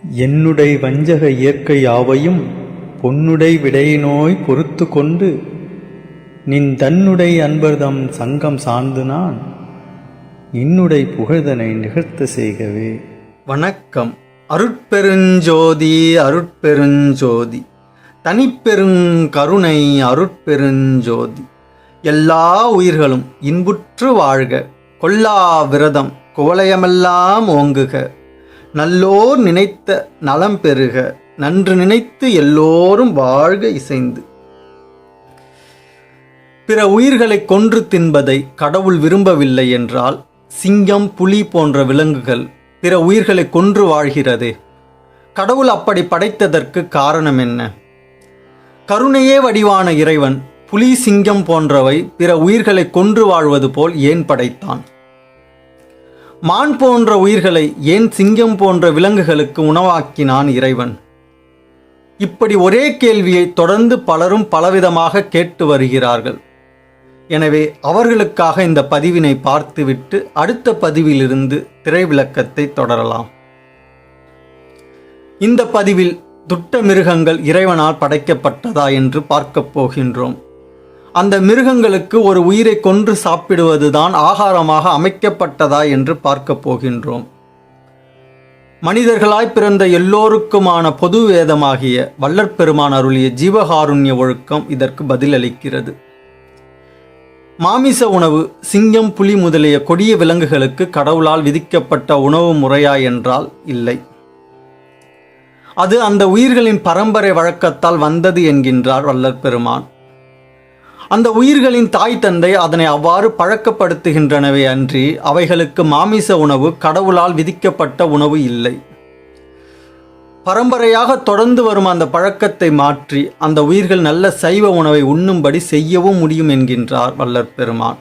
என்னுடை வஞ்சக இயற்கை யாவையும் பொன்னுடை விடையினோய் பொறுத்து கொண்டு நின் தன்னுடை அன்பர்தம் சங்கம் சார்ந்து நான் இன்னுடை புகழ்தனை நிகழ்த்த செய்கவே. வணக்கம். அருட்பெருஞ்சோதி அருட்பெருஞ்சோதி தனிப்பெருங்கருணை அருட்பெருஞ்சோதி. எல்லா உயிர்களும் இன்புற்று வாழ்க, கொல்லா விரதம் குவலயமெல்லாம் ஓங்குக, நல்லோர் நினைத்த நலம் பெறுக, நன்று நினைத்து எல்லோரும் வாழ்க இசைந்து. பிற உயிர்களை கொன்று தின்பதை கடவுள் விரும்பவில்லை என்றால் சிங்கம், புலி போன்ற விலங்குகள் பிற உயிர்களை கொன்று வாழ்கிறதே, கடவுள் அப்படி படைத்ததற்கு காரணம் என்ன? கருணையே வடிவான இறைவன் புலி, சிங்கம் போன்றவை பிற உயிர்களை கொன்று வாழ்வது போல் ஏன் படைத்தான்? மான் போன்ற உயிர்களை ஏன் சிங்கம் போன்ற விலங்குகளுக்கு உணவாக்கினான் இறைவன்? இப்படி ஒரே கேள்வியை தொடர்ந்து பலரும் பலவிதமாக கேட்டு வருகிறார்கள். எனவே அவர்களுக்காக இந்த பதிவினை பார்த்துவிட்டு அடுத்த பதிவிலிருந்து திரை விளக்கத்தை தொடரலாம். இந்த பதிவில் துட்ட மிருகங்கள் இறைவனால் படைக்கப்பட்டதா என்று பார்க்கப் போகின்றோம். அந்த மிருகங்களுக்கு ஒரு உயிரை கொன்று சாப்பிடுவதுதான் ஆகாரமாக அமைக்கப்பட்டதா என்று பார்க்கப் போகின்றோம். மனிதர்களாய் பிறந்த எல்லோருக்குமான பொது வேதமாகிய வள்ளற்பெருமான் அருளிய ஜீவகாருண்ய ஒழுக்கம் இதற்கு பதிலளிக்கிறது. மாமிச உணவு சிங்கம், புலி முதலிய கொடிய விலங்குகளுக்கு கடவுளால் விதிக்கப்பட்ட உணவு முறையா என்றால் இல்லை. அது அந்த உயிர்களின் பரம்பரை வழக்கத்தால் வந்தது என்கின்றார் வள்ளற்பெருமான். அந்த உயிர்களின் தாய் தந்தை அதனை அவ்வாறு பழக்கப்படுத்துகின்றனவே அன்றி அவைகளுக்கு மாமிச உணவு கடவுளால் விதிக்கப்பட்ட உணவு இல்லை. பரம்பரையாக தொடர்ந்து வரும் அந்த பழக்கத்தை மாற்றி அந்த உயிர்கள் நல்ல சைவ உணவை உண்ணும்படி செய்யவும் முடியும் என்கின்றார் வள்ளற்பெருமான்.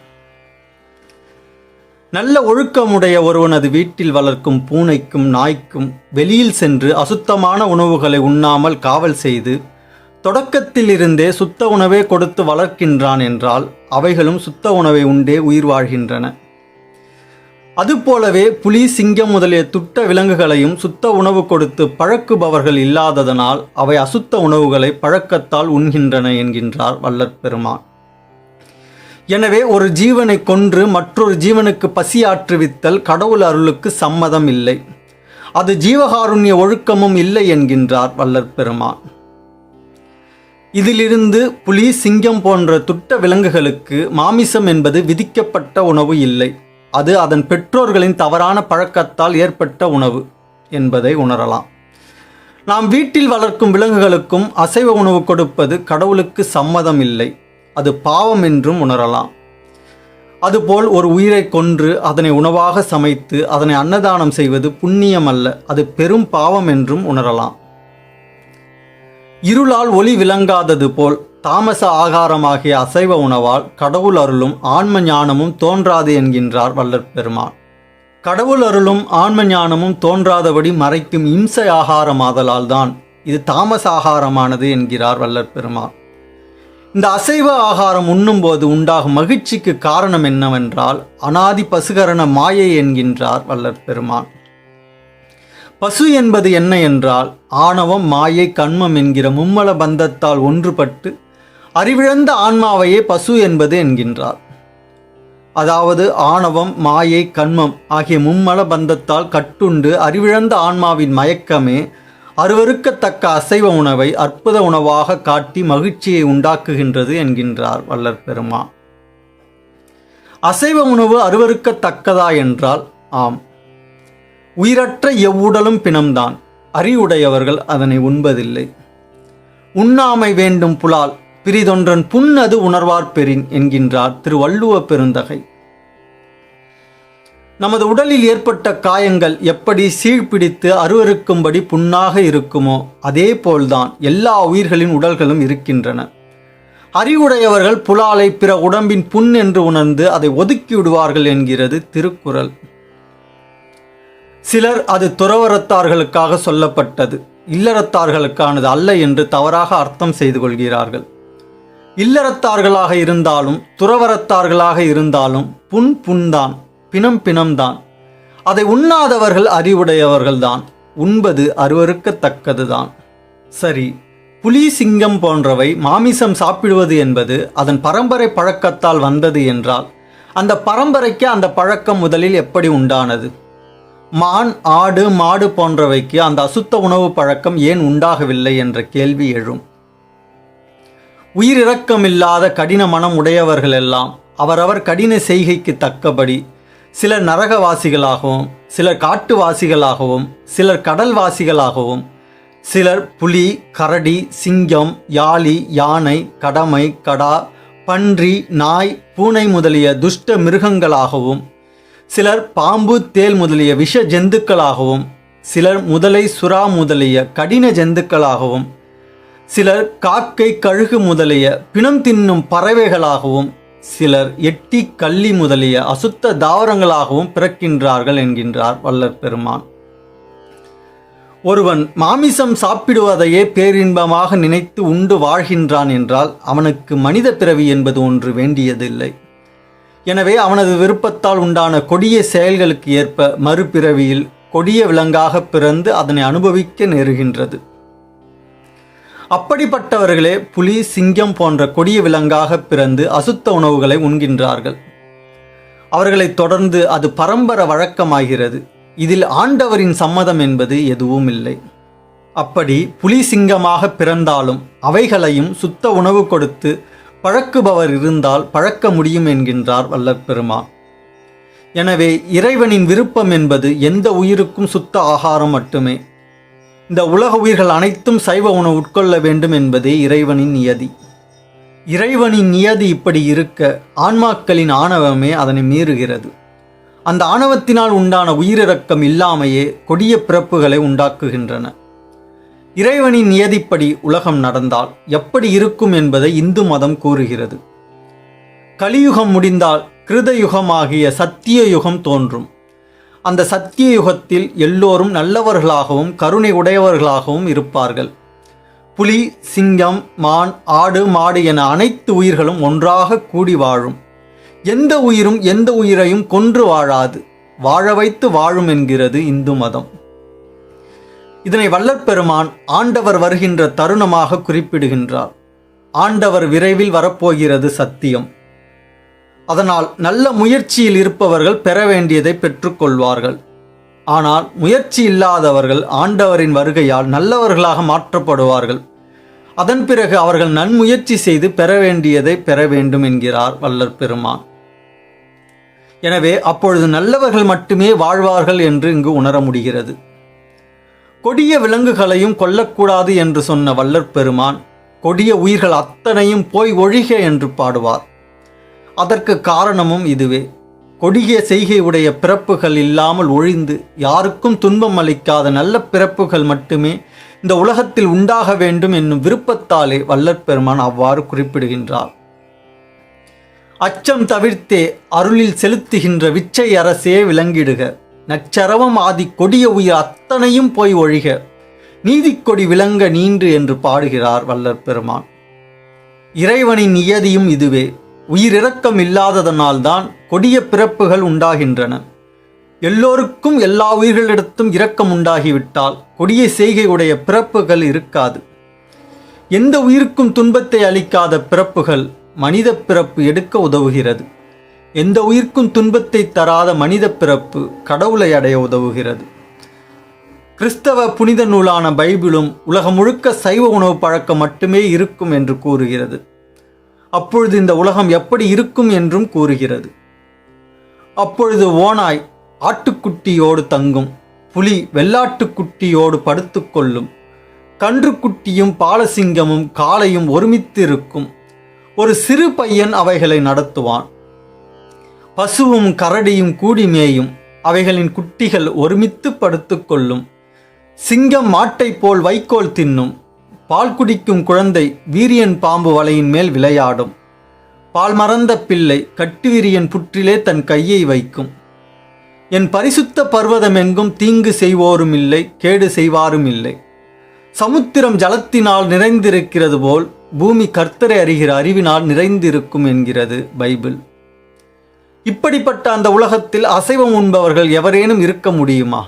நல்ல ஒழுக்கமுடைய ஒருவனது வீட்டில் வளர்க்கும் பூனைக்கும் நாய்க்கும் வெளியில் சென்று அசுத்தமான உணவுகளை உண்ணாமல் காவல் செய்து தொடக்கத்தில் இருந்தே சுத்த உணவே கொடுத்து வளர்க்கின்றான் என்றால் அவைகளும் சுத்த உணவை உண்டே உயிர் வாழ்கின்றன. அதுபோலவே புலி, சிங்கம் முதலிய துட்ட விலங்குகளையும் சுத்த உணவு கொடுத்து பழக்குபவர்கள் இல்லாததனால் அவை அசுத்த உணவுகளை பழக்கத்தால் உண்கின்றன என்கின்றார் வள்ளற்பெருமான். எனவே ஒரு ஜீவனை கொன்று மற்றொரு ஜீவனுக்கு பசியாற்றுவித்தல் கடவுள் அருளுக்கு சம்மதம் இல்லை. அது ஜீவகாருண்ய ஒழுக்கமும் இல்லை என்கின்றார் வள்ளற்பெருமான். இதிலிருந்து புலி, சிங்கம் போன்ற துட்ட விலங்குகளுக்கு மாமிசம் என்பது விதிக்கப்பட்ட உணவு இல்லை. அது அதன் பெற்றோர்களின் தவறான பழக்கத்தால் ஏற்பட்ட உணவு என்பதை உணரலாம். நாம் வீட்டில் வளர்க்கும் விலங்குகளுக்கும் அசைவ உணவு கொடுப்பது கடவுளுக்கு சம்மதம் இல்லை, அது பாவம் என்றும் உணரலாம். அதுபோல் ஒரு உயிரை கொன்று அதனை உணவாக சமைத்து அதனை அன்னதானம் செய்வது புண்ணியம் அல்ல, அது பெரும் பாவம் என்றும் உணரலாம். இருளால் ஒளி விளங்காதது போல் தாமச ஆகாரமாகிய அசைவ உணவால் கடவுள் அருளும் ஆன்ம ஞானமும் தோன்றாது என்கின்றார் வள்ளற்பெருமான். கடவுள் அருளும் ஆன்ம ஞானமும் தோன்றாதபடி மறைக்கும் இம்சை ஆகாரமாதலால் தான் இது தாமச ஆகாரமானது என்கிறார் வள்ளற்பெருமான். இந்த அசைவ ஆகாரம் உண்ணும்போது உண்டாகும் மகிழ்ச்சிக்கு காரணம் என்னவென்றால் அனாதி பசுகரண மாயை என்கின்றார் வள்ளற்பெருமான். பசு என்பது என்ன என்றால் ஆணவம், மாயை, கண்மம் என்கிற மும்மல பந்தத்தால் ஒன்றுபட்டு அறிவிழந்த ஆன்மாவையே பசு என்பது என்கின்றார். அதாவது ஆணவம், மாயை, கண்மம் ஆகிய மும்மல பந்தத்தால் கட்டுண்டு அறிவிழந்த ஆன்மாவின் மயக்கமே அருவருக்கத்தக்க அசைவ உணவை அற்புத உணவாக காட்டி மகிழ்ச்சியை உண்டாக்குகின்றது என்கின்றார் வள்ளற்பெருமான். அசைவ உணவு அருவருக்கத்தக்கதா என்றால் ஆம். உயிரற்ற எவ்வுடலும் பிணம்தான், அறிவுடையவர்கள் அதனை உண்பதில்லை. உண்ணாமை வேண்டும் புலால் பிரிதொன்றன் புண் அது உணர்வார் பெறின் என்கின்றார் திருவள்ளுவ பெருந்தகை. நமது உடலில் ஏற்பட்ட காயங்கள் எப்படி சீழ்பிடித்து அருவருக்கும்படி புண்ணாக இருக்குமோ அதே போல்தான் எல்லா உயிர்களின் உடல்களும் இருக்கின்றன. அறிவுடையவர்கள் புலாலை பிற உடம்பின் புண் என்று உணர்ந்து அதை ஒதுக்கி விடுவார்கள் என்கிறது திருக்குறள். சிலர் அது துறவரத்தார்களுக்காக சொல்லப்பட்டது, இல்லறத்தார்களுக்கானது அல்ல என்று தவறாக அர்த்தம் செய்து கொள்கிறார்கள். இல்லறத்தார்களாக இருந்தாலும் துறவரத்தார்களாக இருந்தாலும் புண் புண்தான், பிணம் பிணம்தான். அதை உண்ணாதவர்கள் அறிவுடையவர்கள்தான். உண்பது அருவருக்கத்தக்கதுதான். சரி, புலி, சிங்கம் போன்றவை மாமிசம் சாப்பிடுவது என்பது அதன் பரம்பரை பழக்கத்தால் வந்தது என்றால் அந்த பரம்பரைக்கு அந்த பழக்கம் முதலில் எப்படி உண்டானது? மான், ஆடு, மாடு போன்றவைக்கு அந்த அசுத்த உணவு பழக்கம் ஏன் உண்டாகவில்லை என்ற கேள்வி எழும். உயிரிரக்கமில்லாத கடின மனம் உடையவர்களெல்லாம் அவரவர் கடின செய்கைக்கு தக்கபடி சிலர் நரகவாசிகளாகவும், சிலர் காட்டுவாசிகளாகவும், சிலர் கடல்வாசிகளாகவும், சிலர் புலி, கரடி, சிங்கம், யாளி, யானை, கடமை, கடா, பன்றி, நாய், பூனை முதலிய துஷ்ட மிருகங்களாகவும், சிலர் பாம்பு, தேல் முதலிய விஷ ஜந்துக்களாகவும், சிலர் முதலை, சுறா முதலிய கடின ஜந்துக்களாகவும், சிலர் காக்கை, கழுகு முதலிய பிணம் தின்னும் பறவைகளாகவும், சிலர் எட்டி, கள்ளி முதலிய அசுத்த தாவரங்களாகவும் பிறக்கின்றார்கள் என்கின்றார் வள்ளற் பெருமான். ஒருவன் மாமிசம் சாப்பிடுவதையே பேரின்பமாக நினைத்து உண்டு வாழ்கின்றான் என்றால் அவனுக்கு மனித பிறவி என்பது ஒன்று வேண்டியதில்லை. எனவே அவனது விருப்பத்தால் உண்டான கொடிய செயல்களுக்கு ஏற்ப மறுபிறவியில் கொடிய விலங்காக பிறந்து அதனை அனுபவிக்க நேருகின்றது. அப்படிப்பட்டவர்களே புலி, சிங்கம் போன்ற கொடிய விலங்காக பிறந்து அசுத்த உணவுகளை உண்கின்றார்கள். அவர்களை தொடர்ந்து அது பரம்பர வழக்கமாகிறது. இதில் ஆண்டவரின் சம்மதம் என்பது எதுவும் இல்லை. அப்படி புலி, சிங்கமாக பிறந்தாலும் அவைகளையும் சுத்த உணவு கொடுத்து பழக்குபவர் இருந்தால் பழக்க முடியும் என்கின்றார் வள்ளற் பெருமான். எனவே இறைவனின் விருப்பம் என்பது எந்த உயிருக்கும் சுத்த ஆகாரம் மட்டுமே. இந்த உலக உயிர்கள் அனைத்தும் சைவ உணவு உட்கொள்ள வேண்டும் என்பதே இறைவனின் நியதி. இறைவனின் நியதி இப்படி இருக்க ஆன்மாக்களின் ஆணவமே அதனை மீறுகிறது. அந்த ஆணவத்தினால் உண்டான உயிரிரக்கம் இல்லாமையே கொடிய பிறப்புகளை உண்டாக்குகின்றன. இறைவனின் நியதிப்படி உலகம் நடந்தால் எப்படி இருக்கும் என்பதை இந்து மதம் கூறுகிறது. கலியுகம் முடிந்தால் கிருதயுகமாகிய சத்திய யுகம் தோன்றும். அந்த சத்திய யுகத்தில் எல்லோரும் நல்லவர்களாகவும் கருணை உடையவர்களாகவும் இருப்பார்கள். புலி, சிங்கம், மான், ஆடு, மாடு என அனைத்து உயிர்களும் ஒன்றாக கூடி வாழும். எந்த உயிரும் எந்த உயிரையும் கொன்று வாழாது, வாழ வைத்து வாழும் என்கிறது இந்து மதம். இதனை வள்ளற் பெருமான் ஆண்டவர் வருகின்ற தருணமாக குறிப்பிடுகின்றார். ஆண்டவர் விரைவில் வரப்போகிறது சத்தியம். அதனால் நல்ல முயற்சியில் இருப்பவர்கள் பெற வேண்டியதை பெற்றுக்கொள்வார்கள். ஆனால் முயற்சி இல்லாதவர்கள் ஆண்டவரின் வருகையால் நல்லவர்களாக மாற்றப்படுவார்கள். அதன் பிறகு அவர்கள் நன்முயற்சி செய்து பெற வேண்டியதை பெற வேண்டும் என்கிறார் வள்ளற் பெருமான். எனவே அப்பொழுது நல்லவர்கள் மட்டுமே வாழ்வார்கள் என்று இங்கு உணர முடிகிறது. கொடிய விலங்குகளையும் கொல்லக்கூடாது என்று சொன்ன வள்ளற் பெருமான் கொடிய உயிர்கள் அத்தனையும் போய் ஒழிக என்று பாடுவார். அதற்கு காரணமும் இதுவே. கொடிய செய்கை உடைய பிறப்புகள் இல்லாமல் ஒழிந்து யாருக்கும் துன்பம் அளிக்காத நல்ல பிறப்புகள் மட்டுமே இந்த உலகத்தில் உண்டாக வேண்டும் என்னும் விருப்பத்தாலே வள்ளற் பெருமான் அவ்வாறு குறிப்பிடுகின்றார். அச்சம் தவிர்த்தே அருளில் செலுத்துகின்ற விச்சை அரசே விளங்கிடுக, நச்சரவம் ஆதி கொடிய உயிர் அத்தனையும் போய் ஒழிக, நீதிக்கொடி விளங்க நீண்டு என்று பாடுகிறார் வள்ளற் பெருமான். இறைவனின் நியதியும் இதுவே. உயிரிரக்கம் இல்லாததனால்தான் கொடிய பிறப்புகள் உண்டாகின்றன. எல்லோருக்கும் எல்லா உயிர்களிடத்தும் இரக்கம் உண்டாகிவிட்டால் கொடிய செய்கை உடைய பிறப்புகள் இருக்காது. எந்த உயிருக்கும் துன்பத்தை அளிக்காத பிறப்புகள் மனித பிறப்பு எடுக்க உதவுகிறது. எந்த உயிர்க்கும் துன்பத்தை தராத மனித பிறப்பு கடவுளை அடைய உதவுகிறது. கிறிஸ்தவ புனித நூலான பைபிளும் உலகம் முழுக்க சைவ உணவு பழக்கம் மட்டுமே இருக்கும் என்று கூறுகிறது. அப்பொழுது இந்த உலகம் எப்படி இருக்கும் என்றும் கூறுகிறது. அப்பொழுது ஓநாய் ஆட்டுக்குட்டியோடு தங்கும், புலி வெள்ளாட்டுக்குட்டியோடு படுத்துக்கொள்ளும், கன்றுக்குட்டியும் பாலசிங்கமும் காளையும் ஒருமித்து இருக்கும். ஒரு சிறு பையன் அவைகளை நடத்துவான். பசுவும் கரடியும் கூடி மேயும், அவைகளின் குட்டிகள் ஒருமித்து படுத்துக்கொள்ளும். சிங்கம் மாட்டை போல் வைக்கோல் தின்னும். பால் குடிக்கும் குழந்தை வீரியன் பாம்பு வலையின் மேல் விளையாடும். பால் மறந்த பிள்ளை கட்டுவிரியன் புற்றிலே தன் கையை வைக்கும். என் பரிசுத்த பர்வதமெங்கும் தீங்கு செய்வோரும் இல்லை, கேடு செய்வாரும் இல்லை. சமுத்திரம் ஜலத்தினால் நிறைந்திருக்கிறது போல் பூமி கர்த்தரை அறிகிற அறிவினால் நிறைந்திருக்கும் என்கிறது பைபிள். இப்படிப்பட்ட அந்த உலகத்தில் அசைவம் உண்பவர்கள் எவரேனும் இருக்க முடியுமா?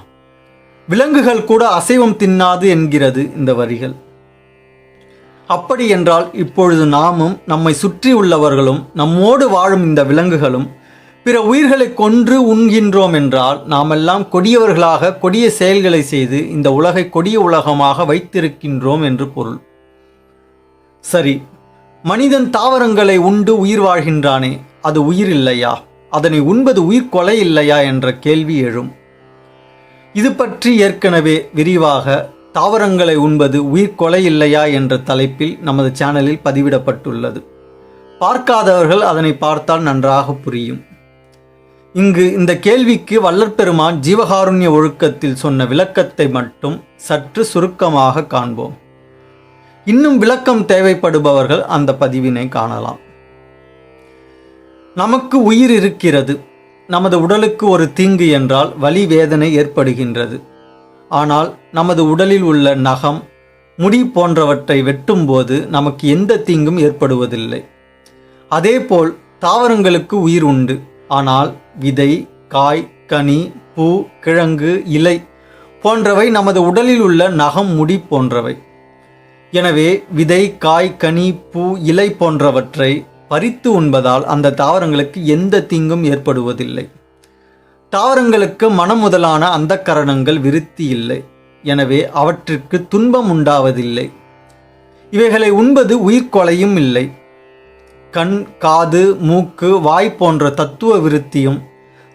விலங்குகள் கூட அசைவம் தின்னாது என்கிறது இந்த வரிகள். அப்படி என்றால் இப்பொழுது நாமும் நம்மை சுற்றி உள்ளவர்களும் நம்மோடு வாழும் இந்த விலங்குகளும் பிற உயிர்களை கொன்று உண்கின்றோம் என்றால் நாமெல்லாம் கொடியவர்களாக கொடிய செயல்களை செய்து இந்த உலகை கொடிய உலகமாக வைத்திருக்கின்றோம் என்று பொருள். சரி, மனிதன் தாவரங்களை உண்டு உயிர் வாழ்கின்றானே, அது உயிர் இல்லையா? அதனை உண்பது உயிர் கொலை இல்லையா என்ற கேள்வி எழும். இது பற்றி ஏற்கனவே விரிவாக தாவரங்களை உண்பது உயிர் கொலை இல்லையா என்ற தலைப்பில் நமது சேனலில் பதிவிடப்பட்டுள்ளது. பார்க்காதவர்கள் அதனை பார்த்தால் நன்றாக புரியும். இங்கு இந்த கேள்விக்கு வள்ளற்பெருமான் ஜீவகாருண்ய ஒழுக்கத்தில் சொன்ன விளக்கத்தை மட்டும் சற்று சுருக்கமாக காண்போம். இன்னும் விளக்கம் தேவைப்படுபவர்கள் அந்த பதிவினை காணலாம். நமக்கு உயிர் இருக்கிறது. நமது உடலுக்கு ஒரு தீங்கு என்றால் வலி வேதனை ஏற்படுகின்றது. ஆனால் நமது உடலில் உள்ள நகம், முடி போன்றவற்றை வெட்டும்போது நமக்கு எந்த தீங்கும் ஏற்படுவதில்லை. அதேபோல் தாவரங்களுக்கு உயிர் உண்டு. ஆனால் விதை, காய், கனி, பூ, கிழங்கு, இலை போன்றவை நமது உடலில் உள்ள நகம், முடி போன்றவை. எனவே விதை, காய், கனி, பூ, இலை போன்றவற்றை பறித்து உண்பதால் அந்த தாவரங்களுக்கு எந்த தீங்கும் ஏற்படுவதில்லை. தாவரங்களுக்கு மனம் முதலான அந்தக்கரணங்கள் விருத்தி இல்லை. எனவே அவற்றிற்கு துன்பம் உண்டாவதில்லை. இவைகளை உண்பது உயிர்கொலையும் இல்லை. கண், காது, மூக்கு, வாய் போன்ற தத்துவ விருத்தியும்,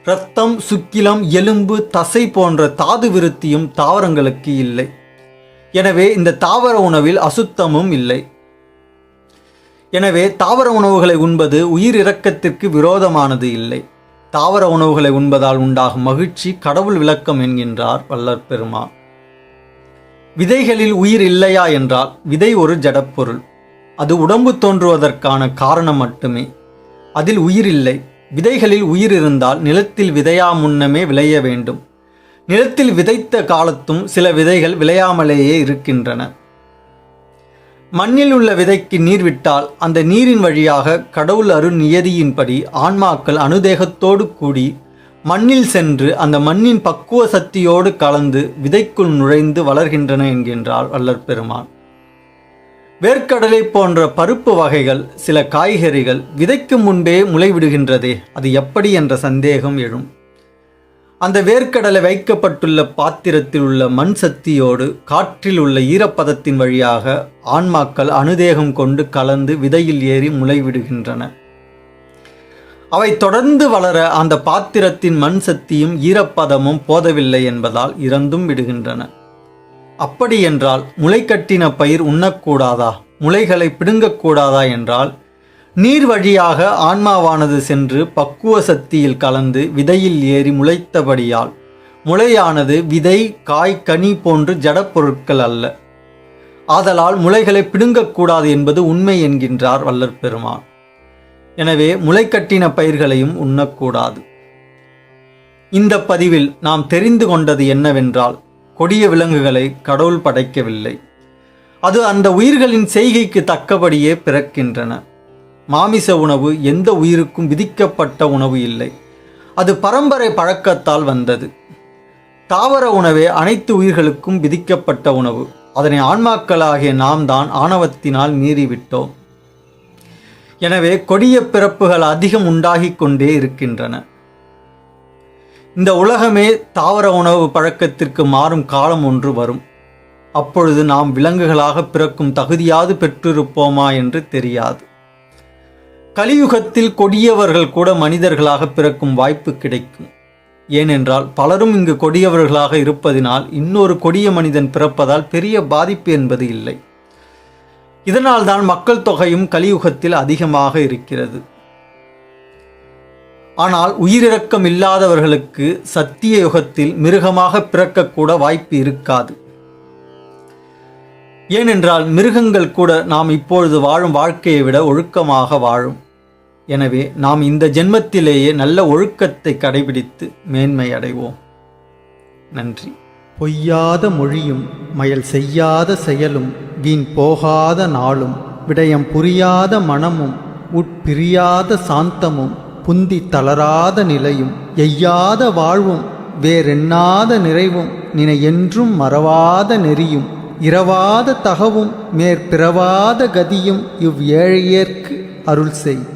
இரத்தம், சுக்கிலம், எலும்பு, தசை போன்ற தாது விருத்தியும் தாவரங்களுக்கு இல்லை. எனவே இந்த தாவர உணவில் அசுத்தமும் இல்லை. எனவே தாவர உணவுகளை உண்பது உயிர் இரக்கத்திற்கு விரோதமானது இல்லை. தாவர உணவுகளை உண்பதால் உண்டாகும் மகிழ்ச்சி கடவுள் விளக்கம் என்கின்றார் வள்ளற்பெருமான். விதைகளில் உயிர் இல்லையா என்றால் விதை ஒரு ஜடப்பொருள். அது உடம்பு தோன்றுவதற்கான காரணம் மட்டுமே. அதில் உயிர் இல்லை. விதைகளில் உயிர் இருந்தால் நிலத்தில் விதையா முன்னமே விளைய வேண்டும். நிலத்தில் விதைத்த காலத்தும் சில விதைகள் விளையாமலேயே இருக்கின்றன. மண்ணில் உள்ள விதைக்கு நீர் விட்டால் அந்த நீரின் வழியாக கடவுள் அருள் நியதியின்படி ஆன்மாக்கள் அனுதேகத்தோடு கூடி மண்ணில் சென்று அந்த மண்ணின் பக்குவ சக்தியோடு கலந்து விதைக்குள் நுழைந்து வளர்கின்றன என்கின்றார் வள்ளற்பெருமான். வேர்க்கடலை போன்ற பருப்பு வகைகள், சில காய்கறிகள் விதைக்கு முன்பே முளைவிடுகின்றதே, அது எப்படி என்ற சந்தேகம் எழும். அந்த வேர்க்கடலை வைக்கப்பட்டுள்ள பாத்திரத்தில் உள்ள மண் சக்தியோடு காற்றில் உள்ள ஈரப்பதத்தின் வழியாக ஆன்மாக்கள் அனுதேகம் கொண்டு கலந்து விதையில் ஏறி முளைவிடுகின்றன. அவை தொடர்ந்து வளர அந்த பாத்திரத்தின் மண் சக்தியும் ஈரப்பதமும் போதவில்லை என்பதால் இறந்தும் விடுகின்றன. அப்படி என்றால் முளை கட்டின பயிர் உண்ணக்கூடாதா, முளைகளை பிடுங்கக்கூடாதா என்றால் நீர் வழியாக ஆன்மாவானது சென்று பக்குவ சக்தியில் கலந்து விதையில் ஏறி முளைத்தபடியால் முளையானது விதை, காய், கனி போன்று ஜடப்பொருட்கள் அல்ல. ஆதலால் முளைகளை பிடுங்கக்கூடாது என்பது உண்மை என்கின்றார் வள்ளற்பெருமான். எனவே முளை கட்டின பயிர்களையும் உண்ணக்கூடாது. இந்த பதிவில் நாம் தெரிந்து கொண்டது என்னவென்றால், கொடிய விலங்குகளை கடவுள் படைக்கவில்லை. அது அந்த உயிர்களின் செய்கைக்கு தக்கபடியே பிறக்கின்றன. மாமிச உணவு எந்த உயிருக்கும் விதிக்கப்பட்ட உணவு இல்லை. அது பரம்பரை பழக்கத்தால் வந்தது. தாவர உணவே அனைத்து உயிர்களுக்கும் விதிக்கப்பட்ட உணவு. அதனை ஆன்மாக்களாகிய நாம் தான் ஆணவத்தினால் மீறிவிட்டோம். எனவே கொடிய பிறப்புகள் அதிகம் உண்டாகி கொண்டே இருக்கின்றன. இந்த உலகமே தாவர உணவு பழக்கத்திற்கு மாறும் காலம் ஒன்று வரும். அப்பொழுது நாம் விலங்குகளாக பிறக்கும் தகுதியாவது பெற்றிருப்போமா என்று தெரியாது. கலியுகத்தில் கொடியவர்கள் கூட மனிதர்களாக பிறக்கும் வாய்ப்பு கிடைக்கும். ஏனென்றால் பலரும் இங்கு கொடியவர்களாக இருப்பதினால் இன்னொரு கொடிய மனிதன் பிறப்பதால் பெரிய பாதிப்பு என்பது இல்லை. இதனால் தான் மக்கள் தொகையும் கலியுகத்தில் அதிகமாக இருக்கிறது. ஆனால் உயிரிரக்கம் இல்லாதவர்களுக்கு சத்திய யுகத்தில் மிருகமாக பிறக்கக்கூட வாய்ப்பு இருக்காது. ஏனென்றால் மிருகங்கள் கூட நாம் இப்பொழுது வாழும் வாழ்க்கையை விட ஒழுக்கமாக வாழும். எனவே நாம் இந்த ஜென்மத்திலேயே நல்ல ஒழுக்கத்தை கடைபிடித்து மேன்மை அடைவோம். நன்றி. பொய்யாத மொழியும் மயல் செய்யாத செயலும் வீண் போகாத நாளும் விடயம் புரியாத மனமும் உட்பிரியாத சாந்தமும் புந்தி தளராத நிலையும் எய்யாத வாழ்வும் வேறெண்ணாத நிறைவும் நினை என்றும் மறவாத நெறியும் இரவாத தகவும் மேற்பிறவாத கதியும் இவ் ஏழையர்க்கு அருள் செய்.